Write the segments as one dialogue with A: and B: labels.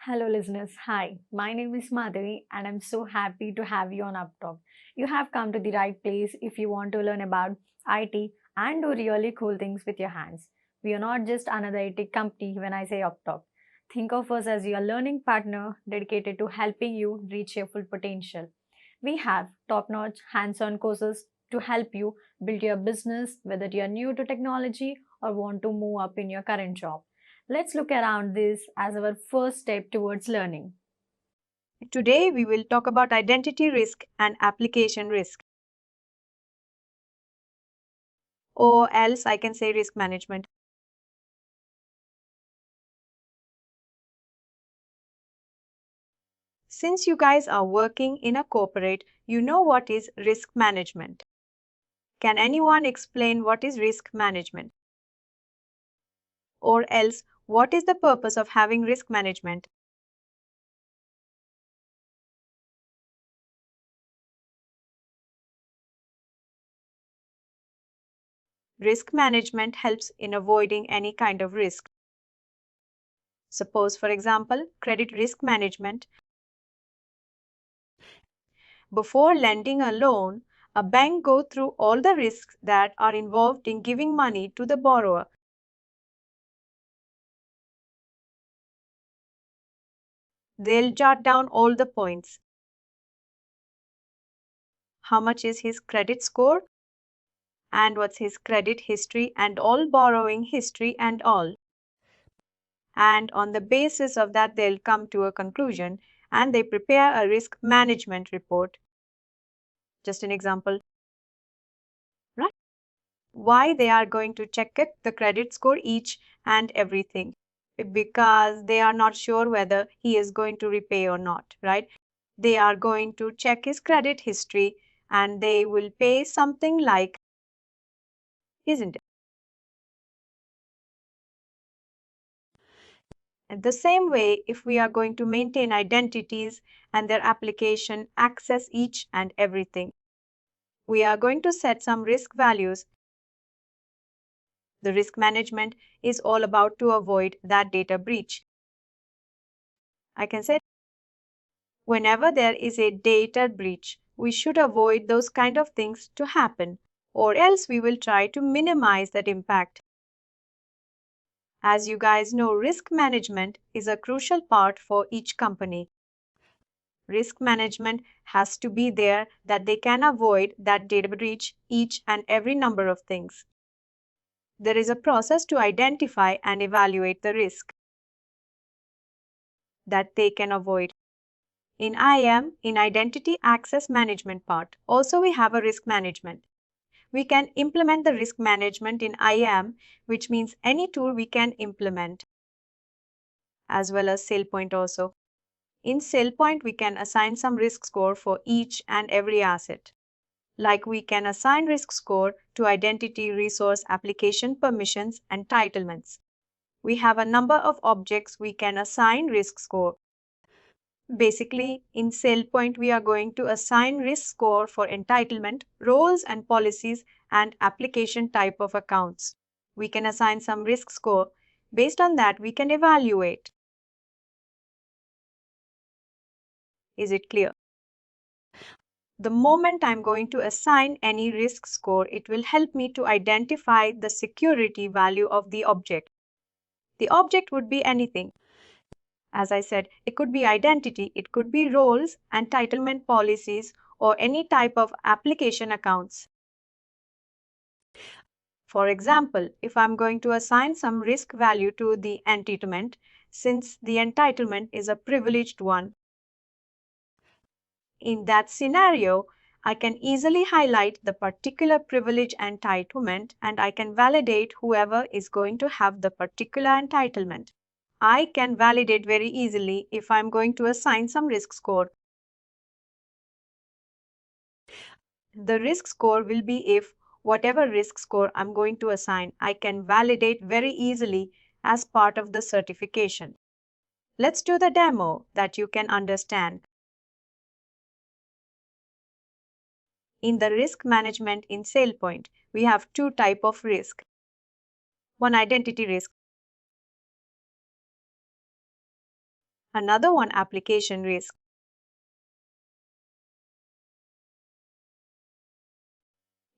A: Hello, listeners. Hi, my name is Madhavi, and I'm so happy to have you on UppTalk. You have come to the right place if you want to learn about IT and do really cool things with your hands. We are not just another IT company when I say UppTalk. Think of us as your learning partner dedicated to helping you reach your full potential. We have top notch hands on courses to help you build your business, whether you are new to technology or want to move up in your current job. Let's look around this as our first step towards learning.
B: Today, we will talk about identity risk and application risk, or else I can say risk management. Since you guys are working in a corporate, you know what is risk management. Can anyone explain what is risk management? Or else, what is the purpose of having risk management? Risk management helps in avoiding any kind of risk. Suppose, for example, credit risk management. Before lending a loan, a bank go through all the risks that are involved in giving money to the borrower. They'll jot down all the points. How much is his credit score? And what's his credit history and all borrowing history and all. And on the basis of that, they'll come to a conclusion and they prepare a risk management report. Just an example, right? Why they are going to check it, the credit score, each and everything. Because they are not sure whether he is going to repay or not, right? They are going to check his credit history and they will pay something like, isn't it? And the same way, if we are going to maintain identities and their application access each and everything, we are going to set some risk values. The risk management is all about to avoid that data breach. I can say whenever there is a data breach, we should avoid those kind of things to happen, or else we will try to minimize that impact. As you guys know, risk management is a crucial part for each company. Risk management has to be there that they can avoid that data breach, each and every number of things. There is a process to identify and evaluate the risk that they can avoid. In IAM, in Identity Access Management part, also we have a risk management. We can implement the risk management in IAM, which means any tool we can implement, as well as SailPoint also. In SailPoint, we can assign some risk score for each and every asset. Like we can assign risk score to identity, resource, application permissions, and entitlements. We have a number of objects we can assign risk score. Basically, in SailPoint, we are going to assign risk score for entitlement, roles and policies, and application type of accounts. We can assign some risk score. Based on that, we can evaluate. Is it clear? The moment I'm going to assign any risk score, it will help me to identify the security value of the object. The object would be anything. As I said, it could be identity, it could be roles, entitlement policies, or any type of application accounts. For example, if I'm going to assign some risk value to the entitlement, since the entitlement is a privileged one, in that scenario, I can easily highlight the particular privilege entitlement and I can validate whoever is going to have the particular entitlement. I can validate very easily if I'm going to assign some risk score. The risk score will be if whatever risk score I'm going to assign, I can validate very easily as part of the certification. Let's do the demo that you can understand. In the risk management in SailPoint, we have two types of risk. One identity risk, Another one, application risk.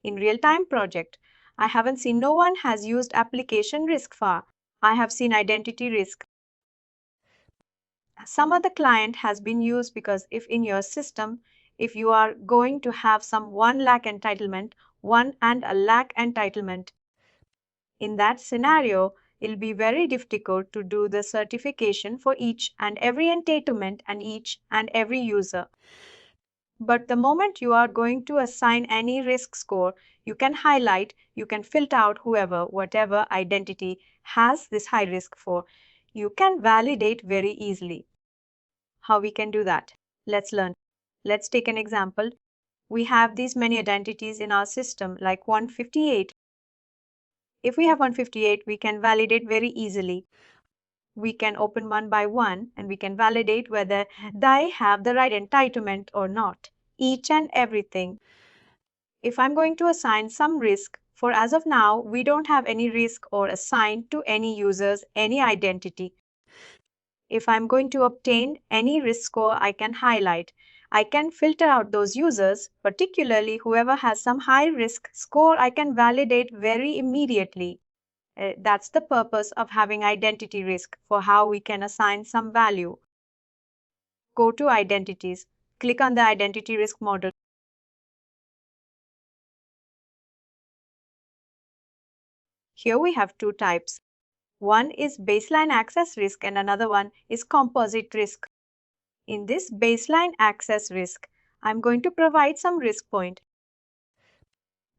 B: In real-time project, I haven't seen no one has used application risk far. I have seen identity risk. Some other client has been used because if in your system, if you are going to have some 1 lakh entitlement, 1 and a lakh entitlement, in that scenario, it'll be very difficult to do the certification for each and every entitlement and each and every user. But the moment you are going to assign any risk score, you can highlight, you can filter out whoever, whatever identity has this high risk for. You can validate very easily. How we can do that? Let's learn. Let's take an example. We have these many identities in our system, like 158. If we have 158, we can validate very easily. We can open one by one and we can validate whether they have the right entitlement or not. Each and everything. If I'm going to assign some risk, for as of now, we don't have any risk or assigned to any users any identity. If I'm going to obtain any risk score, I can highlight. I can filter out those users, particularly whoever has some high risk score, I can validate very immediately. That's the purpose of having identity risk for how we can assign some value. Go to identities, click on the identity risk model. Here we have two types. One is baseline access risk and another one is composite risk. In this baseline access risk, I'm going to provide some risk point.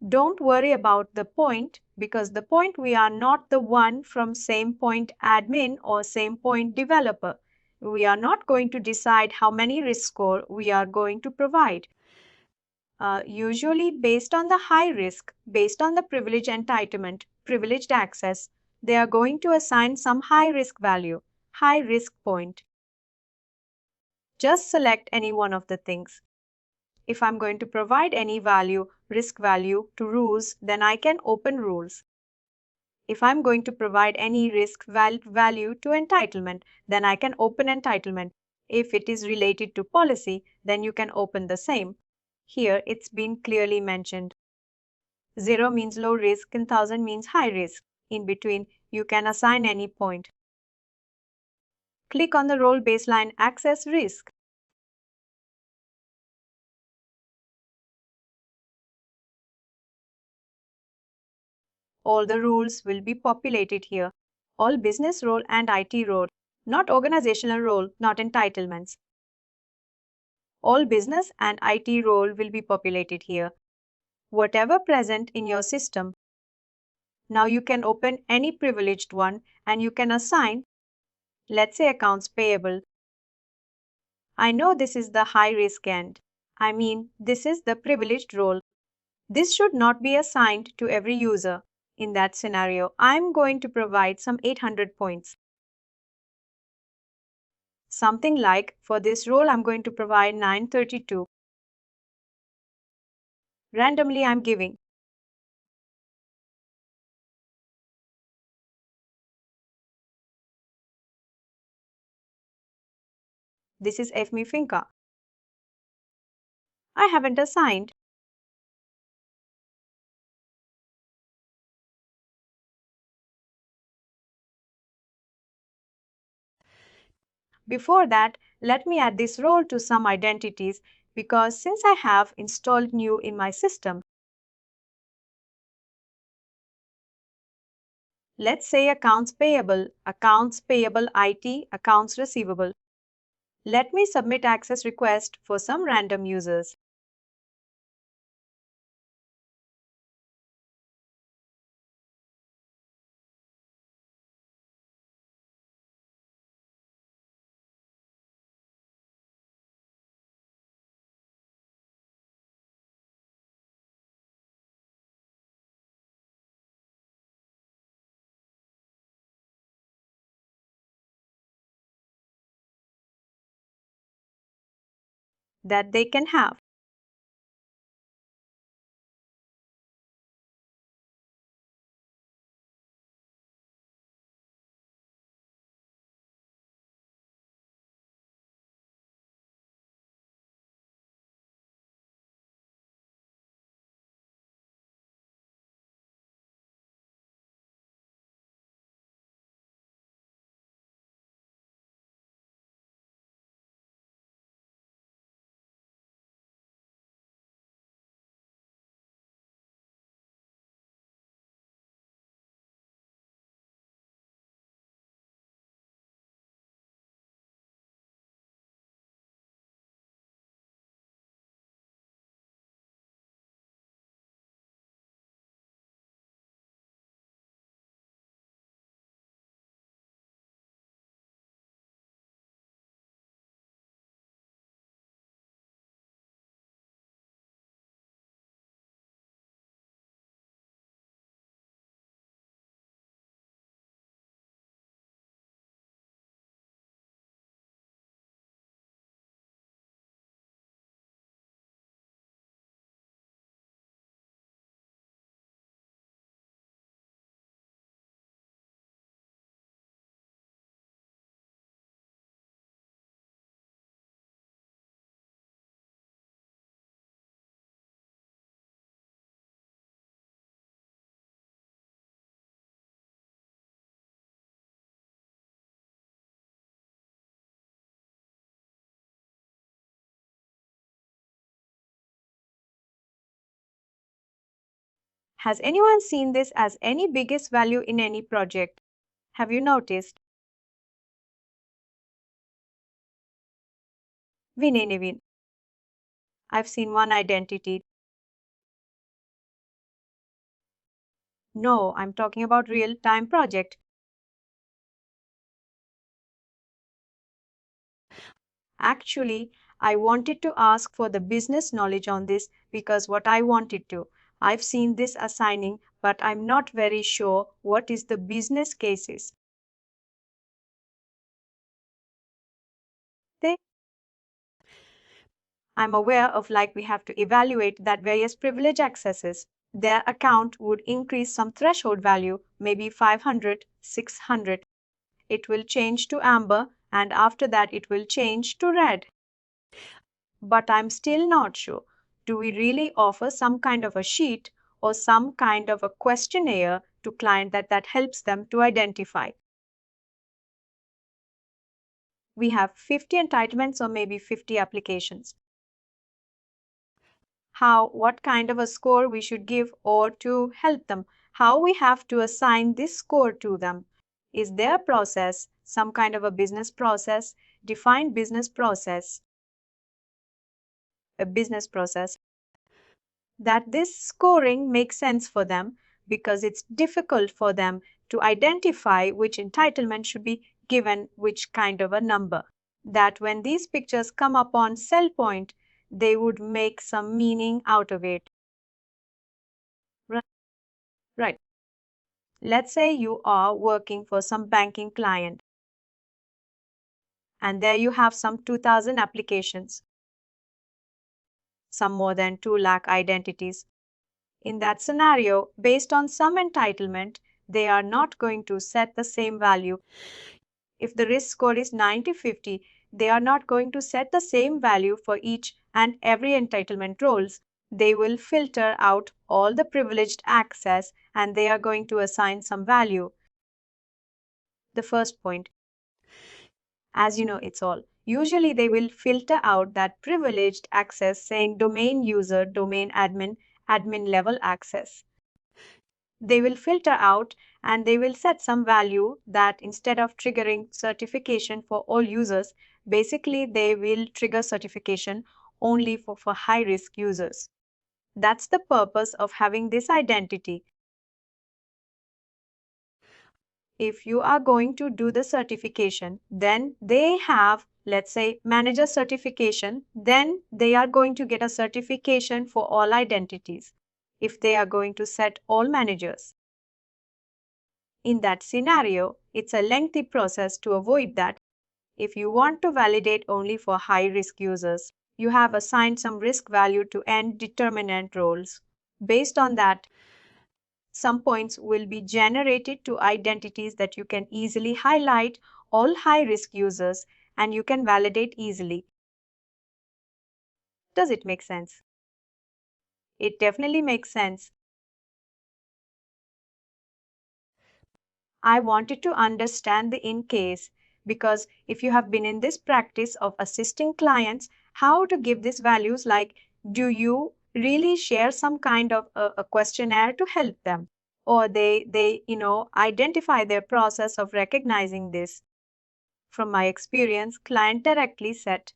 B: Don't worry about the point because the point we are not the one from SailPoint admin or SailPoint developer. We are not going to decide how many risk score we are going to provide. Usually based on the high risk, based on the privilege entitlement, privileged access, they are going to assign some high risk value, high risk point. Just select any one of the things. If I'm going to provide any value, risk value to rules, then I can open rules. If I'm going to provide any risk value to entitlement, then I can open entitlement. If it is related to policy, then you can open the same. Here it's been clearly mentioned. 0 means low risk and 1000 means high risk. In between, you can assign any point. Click on the role baseline access risk. All the rules will be populated here. All business role and IT role, not organizational role, not entitlements. All business and IT role will be populated here. Whatever present in your system. Now you can open any privileged one and you can assign, let's say accounts payable. I know this is the high risk end. I mean, this is the privileged role. This should not be assigned to every user. In that scenario, I'm going to provide some 800 points. Something like, for this role, I'm going to provide 932. Randomly, I'm giving. This is FME Finca. I haven't assigned. Before that, let me add this role to some identities because since I have installed new in my system, let's say accounts payable IT, accounts receivable. Let me submit access request for some random users. That they can have. Has anyone seen this as any biggest value in any project? Have you noticed? Vinay, I've seen one identity. No, I'm talking about real-time project. Actually, I wanted to ask for the business knowledge on this because what I wanted to. I've seen this assigning, but I'm not very sure what is the business cases. They, I'm aware of like we have to evaluate that various privilege accesses. Their account would increase some threshold value, maybe 500, 600. It will change to amber and after that it will change to red. But I'm still not sure. Do we really offer some kind of a sheet or some kind of a questionnaire to client that helps them to identify? We have 50 entitlements or maybe 50 applications. What kind of a score we should give or to help them? How we have to assign this score to them? Is there a process, some kind of a business process, defined business process, a business process that this scoring makes sense for them because it's difficult for them to identify which entitlement should be given which kind of a number. That when these pictures come up on SailPoint, they would make some meaning out of it. Right. Let's say you are working for some banking client and there you have some 2000 applications, some more than 2 lakh identities. In that scenario, based on some entitlement, they are not going to set the same value. If the risk score is 90/50, they are not going to set the same value for each and every entitlement roles. They will filter out all the privileged access and they are going to assign some value. The first point, as you know, it's all. Usually they will filter out that privileged access saying domain user, domain admin, admin level access. They will filter out and they will set some value that instead of triggering certification for all users, basically they will trigger certification only for high risk users. That's the purpose of having this identity. If you are going to do the certification, then they have, let's say, manager certification, then they are going to get a certification for all identities if they are going to set all managers. In that scenario, it's a lengthy process to avoid that. If you want to validate only for high-risk users, you have assigned some risk value to end determinant roles. Based on that, some points will be generated to identities that you can easily highlight all high-risk users and you can validate easily. Does it make sense? It definitely makes sense. I wanted to understand the in case because if you have been in this practice of assisting clients, how to give these values like do you really share some kind of a questionnaire to help them or they identify their process of recognizing this. From my experience, client directly said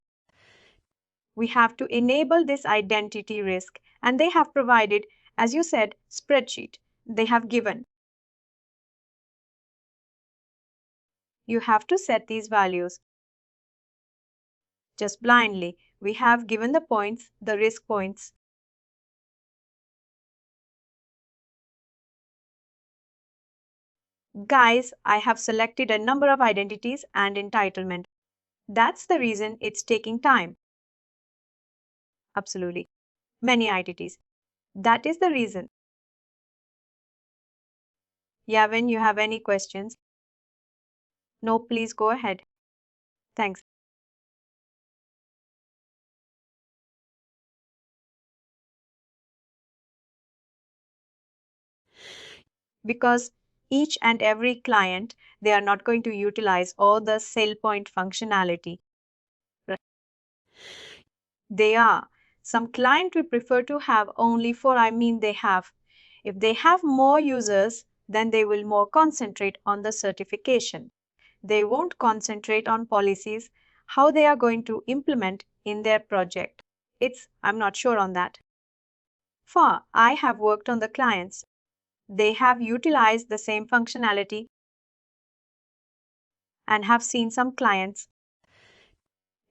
B: we have to enable this identity risk and they have provided, as you said, spreadsheet. They have given you have to set these values just blindly. We have given the points, the risk points. Guys, I have selected a number of identities and entitlement. That's the reason it's taking time. Absolutely. Many identities. That is the reason. Yavin, you have any questions? No, please go ahead. Thanks. Because each and every client, they are not going to utilize all the SailPoint functionality. They are. Some client we prefer to have only for, they have. If they have more users, then they will more concentrate on the certification. They won't concentrate on policies, how they are going to implement in their project. I'm not sure on that. For I have worked on the clients. They have utilized the same functionality and have seen some clients.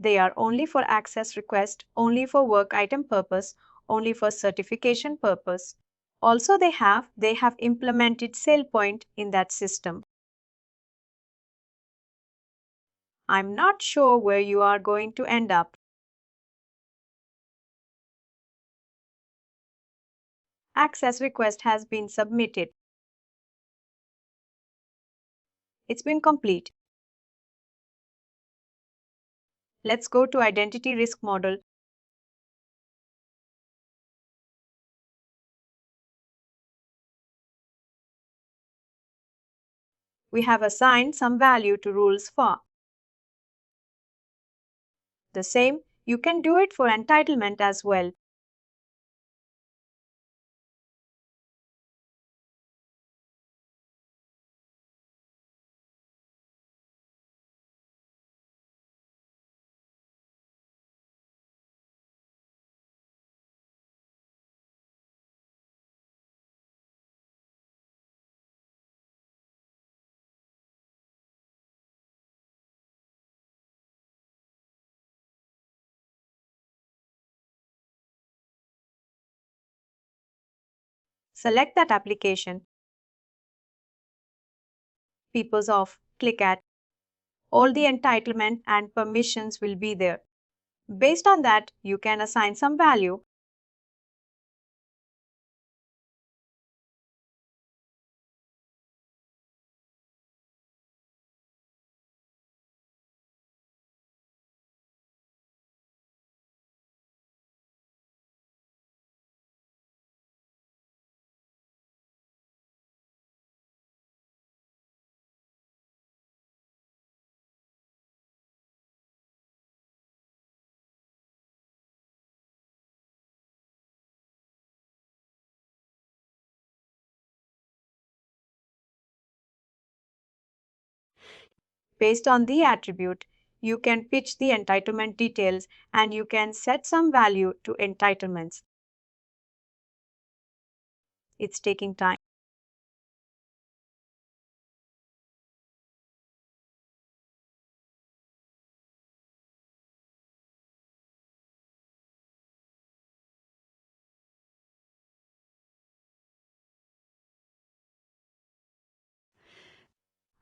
B: They are only for access request, only for work item purpose, only for certification purpose. Also they have implemented SailPoint in that system. I'm not sure where you are going to end up. Access request has been submitted. It's been complete. Let's go to identity risk model. We have assigned some value to rules for. The same, you can do it for entitlement as well. Select that application. People's off, click at. All the entitlement and permissions will be there. Based on that, you can assign some value. Based on the attribute, you can pitch the entitlement details and you can set some value to entitlements. It's taking time.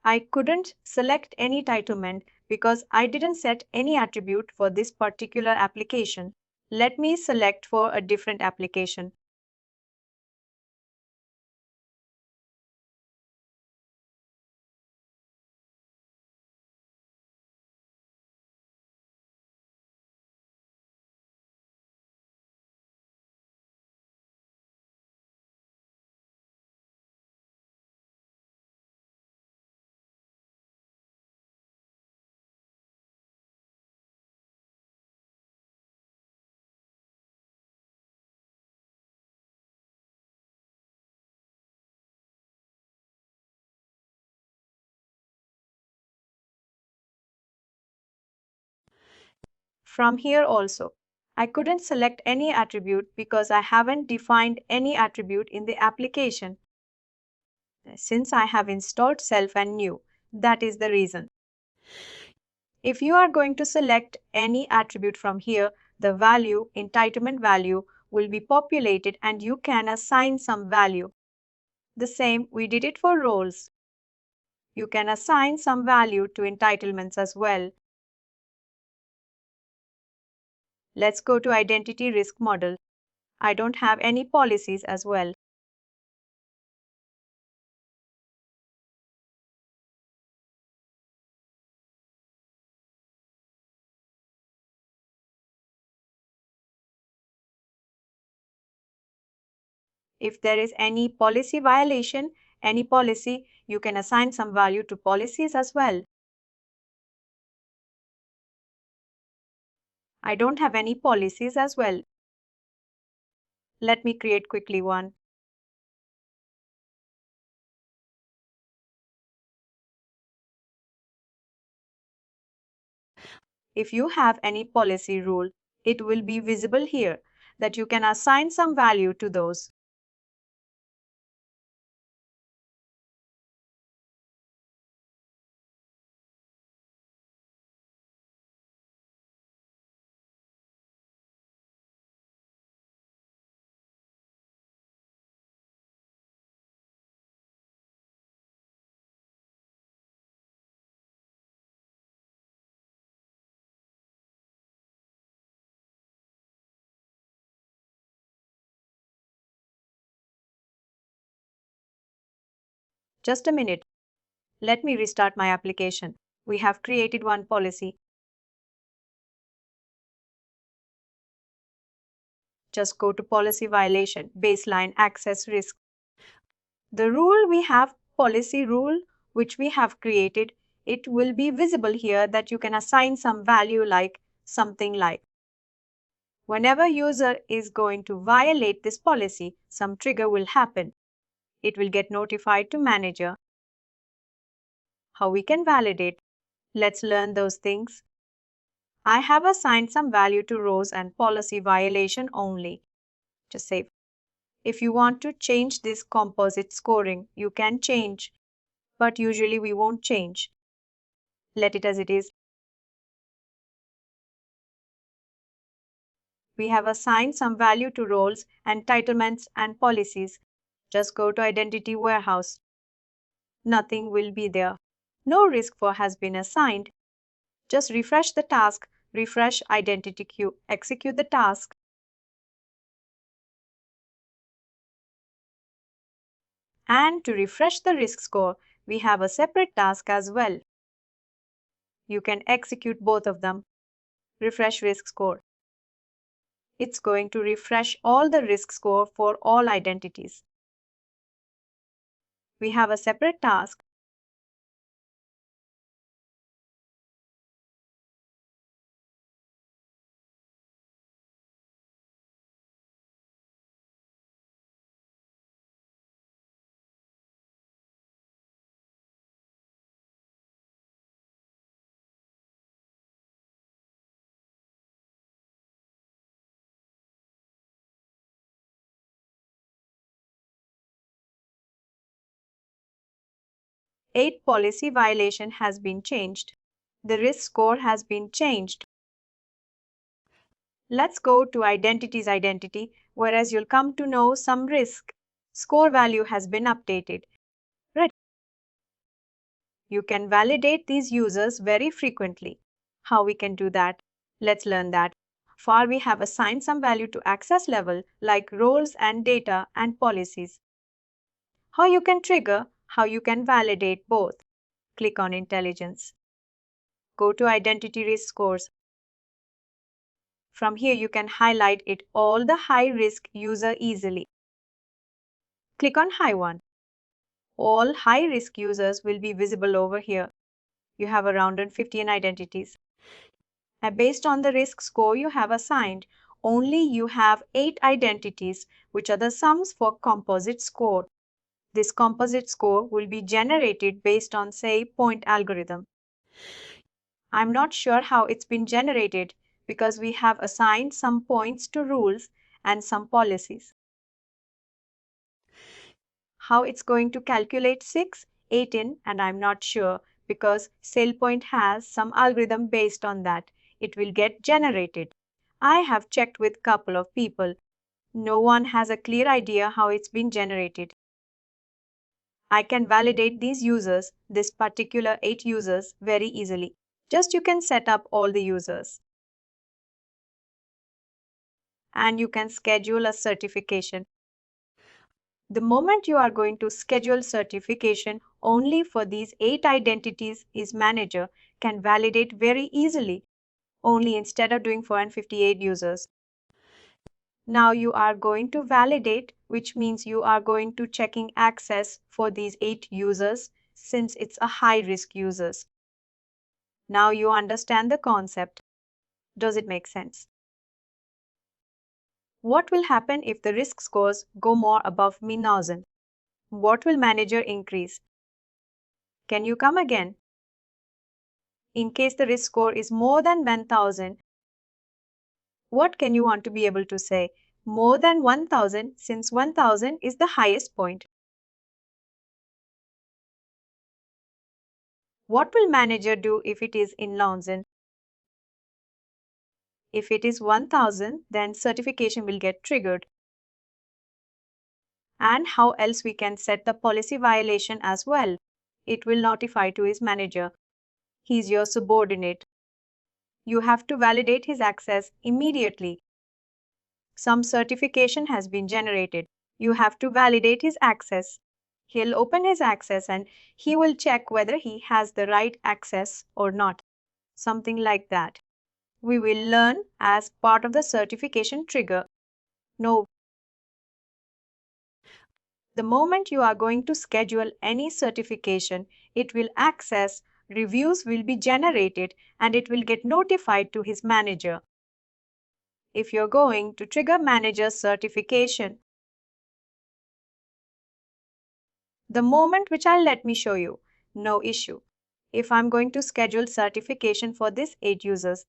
B: I couldn't select any entitlement because I didn't set any attribute for this particular application. Let me select for a different application. From here also, I couldn't select any attribute because I haven't defined any attribute in the application. Since I have installed self and new, that is the reason. If you are going to select any attribute from here, the value, entitlement value, will be populated and you can assign some value. The same, we did it for roles. You can assign some value to entitlements as well. Let's go to identity risk model. I don't have any policies as well. If there is any policy violation, any policy, you can assign some value to policies as well. I don't have any policies as well. Let me create quickly one. If you have any policy rule, it will be visible here that you can assign some value to those. Just a minute. Let me restart my application. We have created one policy. Just go to policy violation, baseline access risk. The rule we have, policy rule, which we have created, it will be visible here that you can assign some value like something like. Whenever user is going to violate this policy, some trigger will happen. It will get notified to manager. How we can validate? Let's learn those things. I have assigned some value to rows and policy violation only. Just save. If you want to change this composite scoring, you can change, but usually we won't change. Let it as it is. We have assigned some value to roles, entitlements, and policies. Just go to Identity Warehouse. Nothing will be there. No risk for has been assigned. Just refresh the task, refresh identity queue, execute the task. And to refresh the risk score, we have a separate task as well. You can execute both of them. Refresh risk score. It's going to refresh all the risk score for all identities. We have a separate task. Eight policy violation has been changed. The risk score has been changed. Let's go to identity, whereas you'll come to know some risk. Score value has been updated. Right. You can validate these users very frequently. How we can do that? Let's learn that. For we have assigned some value to access level like roles and data and policies. How you can trigger, how you can validate both. Click on intelligence. Go to identity risk scores. From here you can highlight it all the high risk user easily. Click on high one. All high risk users will be visible over here. You have around 15 identities. And based on the risk score you have assigned, only you have 8 identities, which are the sums for composite score. This composite score will be generated based on SailPoint algorithm. I'm not sure how it's been generated because we have assigned some points to rules and some policies. How it's going to calculate 6, 18, and I'm not sure because SailPoint has some algorithm based on that. It will get generated. I have checked with couple of people. No one has a clear idea how it's been generated. I can validate these users, this particular 8 users, very easily. Just you can set up all the users. And you can schedule a certification. The moment you are going to schedule certification only for these 8 identities is manager can validate very easily, only instead of doing 458 users. Now you are going to validate, which means you are going to checking access for these 8 users since it's a high risk users. Now you understand the concept. Does it make sense? What will happen if the risk scores go more above mean? What will manager increase? Can you come again? In case the risk score is more than 1000, what can you want to be able to say? More than 1000, since 1000 is the highest point. What will manager do if it is in 1000? If it is 1000, then certification will get triggered. And how else we can set the policy violation as well? It will notify to his manager. He's your subordinate. You have to validate his access immediately. Some certification has been generated. You have to validate his access. He'll open his access and he will check whether he has the right access or not. Something like that. We will learn as part of the certification trigger. No, the moment you are going to schedule any certification, it will access, reviews will be generated, and it will get notified to his manager. If you're going to trigger manager's certification, the moment which I'll let me show you, no issue. If I'm going to schedule certification for this 8 users,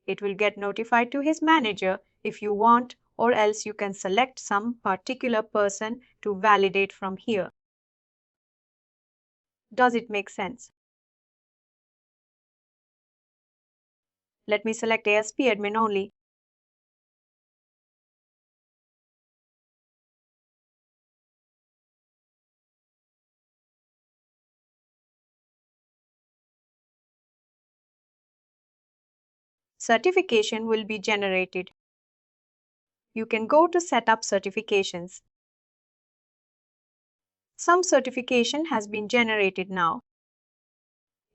B: it will get notified to his manager if you want, or else you can select some particular person to validate from here. Does it make sense? Let me select ASP admin only. Certification will be generated. You can go to Setup Certifications. Some certification has been generated now.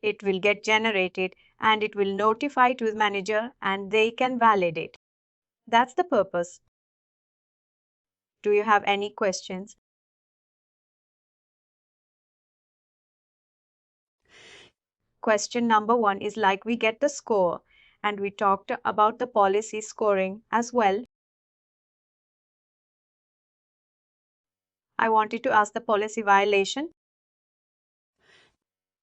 B: It will get generated and it will notify to the manager and they can validate. That's the purpose. Do you have any questions? Question number 1 is like we get the score, and we talked about the policy scoring as well. I wanted to ask the policy violation.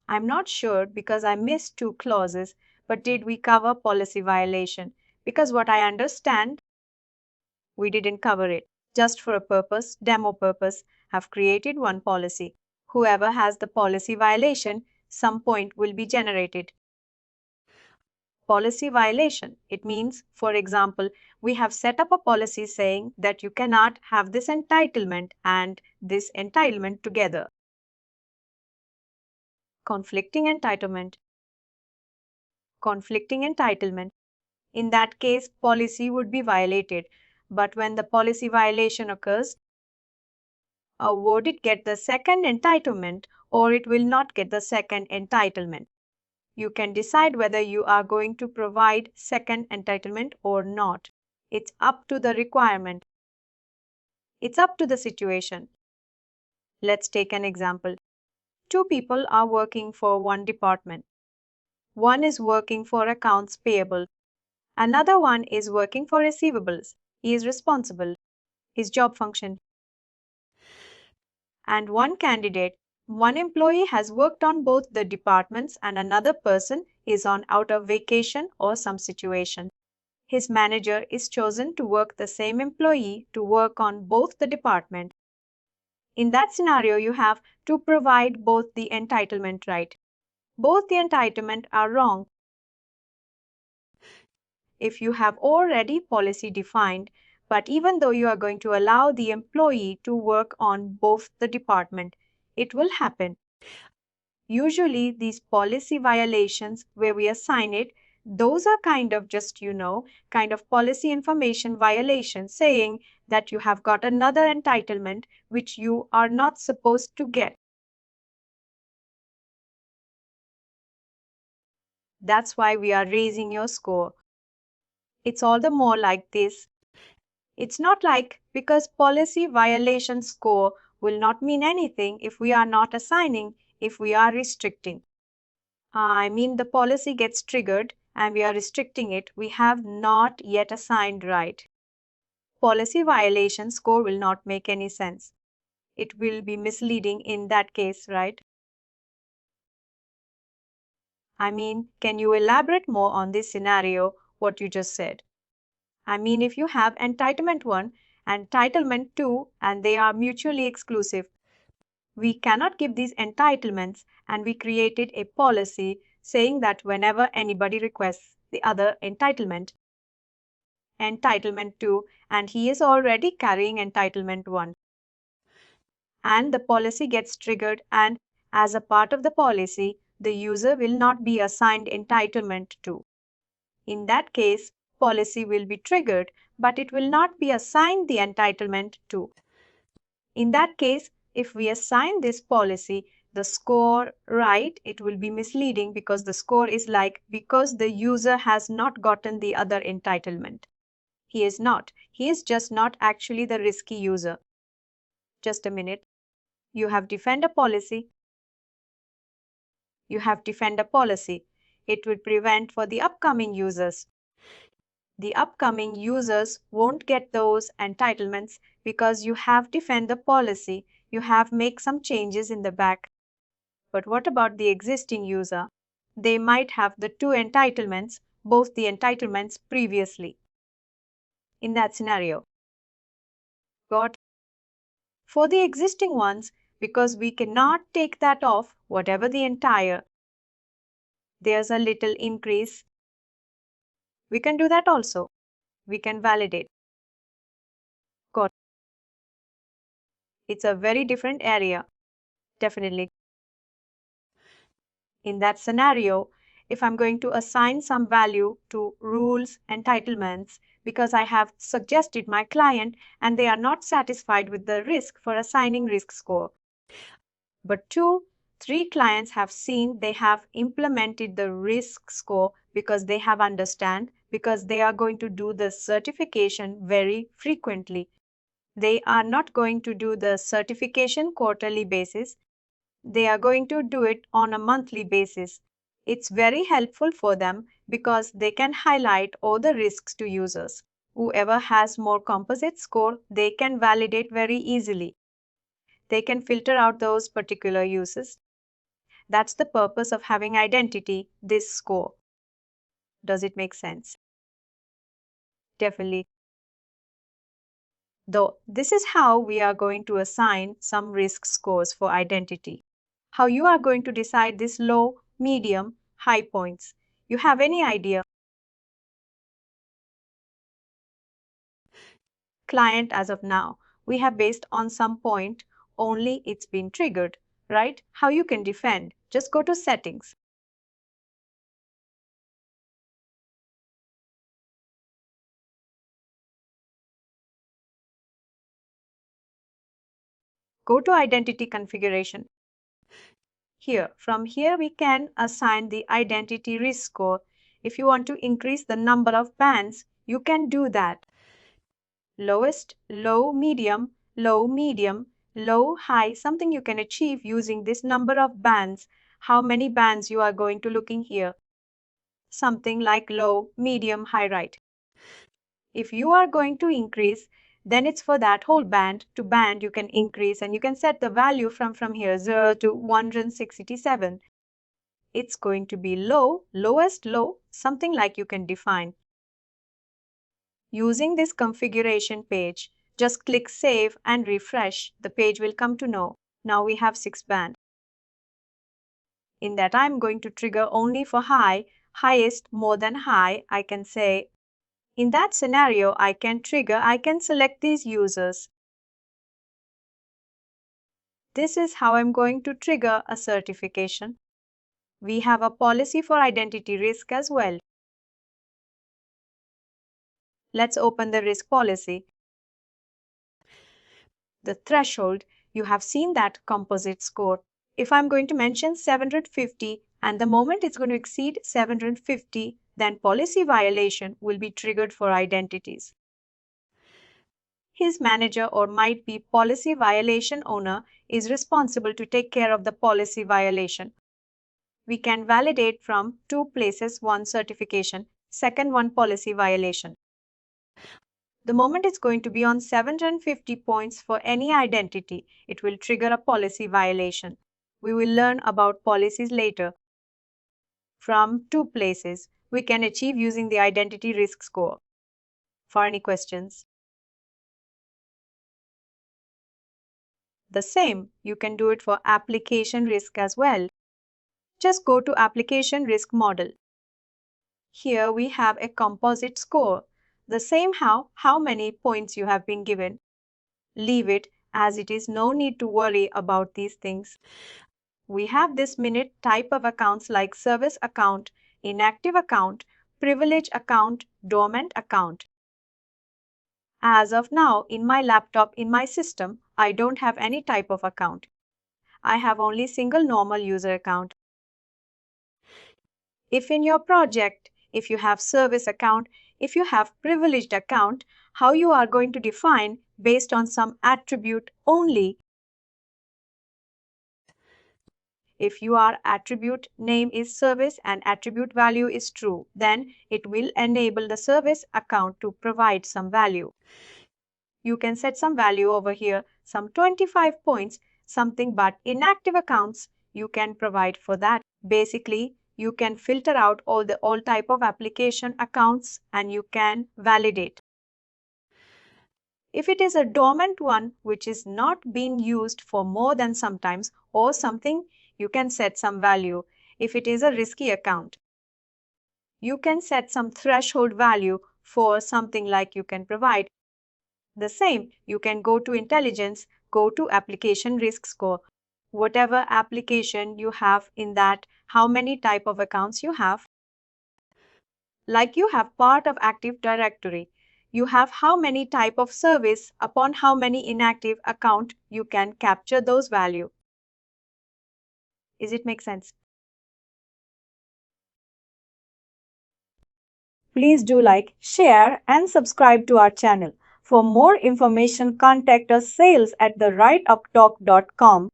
B: I'm not sure because I missed 2 clauses, but did we cover policy violation? Because what I understand, we didn't cover it. Just for a purpose, demo purpose, have created one policy. Whoever has the policy violation, some point will be generated. Policy violation. It means, for example, we have set up a policy saying that you cannot have this entitlement and this entitlement together. Conflicting entitlement. Conflicting entitlement. In that case, policy would be violated. But when the policy violation occurs, would it get the second entitlement or it will not get the second entitlement? You can decide whether you are going to provide second entitlement or not. It's up to the requirement. It's up to the situation. Let's take an example. 2 people are working for one department. One is working for accounts payable. Another one is working for receivables. He is responsible. His job function. And one candidate, one employee has worked on both the departments and another person is on out of vacation or some situation. His manager is chosen to work the same employee to work on both the department. In that scenario, you have to provide both the entitlement right. Both the entitlement are wrong. If you have already policy defined, but even though you are going to allow the employee to work on both the department, it will happen. Usually these policy violations where we assign it, those are kind of just, kind of policy information violation saying that you have got another entitlement which you are not supposed to get. That's why we are raising your score. It's all the more like this. It's not like because policy violation score will not mean anything if we are not assigning, if we are restricting. I mean the policy gets triggered and we are restricting it, we have not yet assigned right. Policy violation score will not make any sense. It will be misleading in that case, right? I mean, can you elaborate more on this scenario, what you just said? I mean, if you have entitlement 1 and entitlement 2 and they are mutually exclusive, we cannot give these entitlements, and we created a policy saying that whenever anybody requests the other entitlement, entitlement 2, and he is already carrying entitlement 1, and the policy gets triggered, and as a part of the policy, the user will not be assigned entitlement 2. In that case, policy will be triggered, but it will not be assigned the entitlement 2. In that case, if we assign this policy the score right, it will be misleading because the score is like because the user has not gotten the other entitlement. He is not. He is just not actually the risky user. Just a minute. You have defender policy. You have defender policy. It will prevent for the upcoming users. The upcoming users won't get those entitlements because you have defender policy. You have make some changes in the back. But what about the existing user? They might have the two entitlements, both the entitlements previously. In that scenario, got for the existing ones, because we cannot take that off, whatever the entire, there's a little increase. We can do that also. We can validate. Got it's a very different area. Definitely. In that scenario, if I'm going to assign some value to rules, entitlements, because I have suggested my client and they are not satisfied with the risk for assigning risk score. But 2, 3 clients have seen they have implemented the risk score because they have understand, because they are going to do the certification very frequently. They are not going to do the certification quarterly basis. They are going to do it on a monthly basis. It's very helpful for them because they can highlight all the risks to users. Whoever has more composite score, they can validate very easily. They can filter out those particular uses. That's the purpose of having identity, this score. Does it make sense? Definitely. Though this is how we are going to assign some risk scores for identity. How you are going to decide this low, medium, high points. You have any idea? Client as of now, we have based on some point, only it's been triggered, right? How you can defend? Just go to settings. Go to identity configuration. From here we can assign the identity risk score. If you want to increase the number of bands, you can do that. Lowest, low, medium, low, high, something you can achieve using this number of bands. How many bands you are going to looking here? Something like low, medium, high, right? If you are going to increase, then it's for that whole band to band you can increase, and you can set the value from here 0 to 167. It's going to be low, lowest low, something like you can define. Using this configuration page, just click save and refresh. The page will come to know. Now we have 6 band. In that I'm going to trigger only for high, highest more than high. I can say in that scenario, I can select these users. This is how I'm going to trigger a certification. We have a policy for identity risk as well. Let's open the risk policy. The threshold, you have seen that composite score. If I'm going to mention 750 and the moment it's going to exceed 750, then policy violation will be triggered for identities. His manager or might be policy violation owner is responsible to take care of the policy violation. We can validate from 2 places, one certification, second one policy violation. The moment it's going to be on 750 points for any identity, it will trigger a policy violation. We will learn about policies later. From two places we can achieve using the identity risk score. For any questions? The same, you can do it for application risk as well. Just go to application risk model. Here we have a composite score. The same how many points you have been given. Leave it as it is, no need to worry about these things. We have this minute type of accounts like service account, inactive account, privilege account, dormant account. As of now, in my laptop, in my system, I don't have any type of account. I have only single normal user account. If in your project, if you have service account, if you have privileged account, how you are going to define based on some attribute only. If your attribute name is service and attribute value is true, then it will enable the service account to provide some value. You can set some value over here, some 25 points, something, but inactive accounts, you can provide for that. Basically, you can filter out all type of application accounts and you can validate. If it is a dormant one which is not being used for more than sometimes or something, you can set some value. If it is a risky account, you can set some threshold value for something like you can provide. The same, you can go to intelligence, go to application risk score. Whatever application you have in that, how many type of accounts you have. Like you have part of Active Directory. You have how many type of service upon how many inactive account you can capture those value. Is it make sense? Please do like, share and subscribe to our channel. For more information, contact us sales@therightuptalk.com.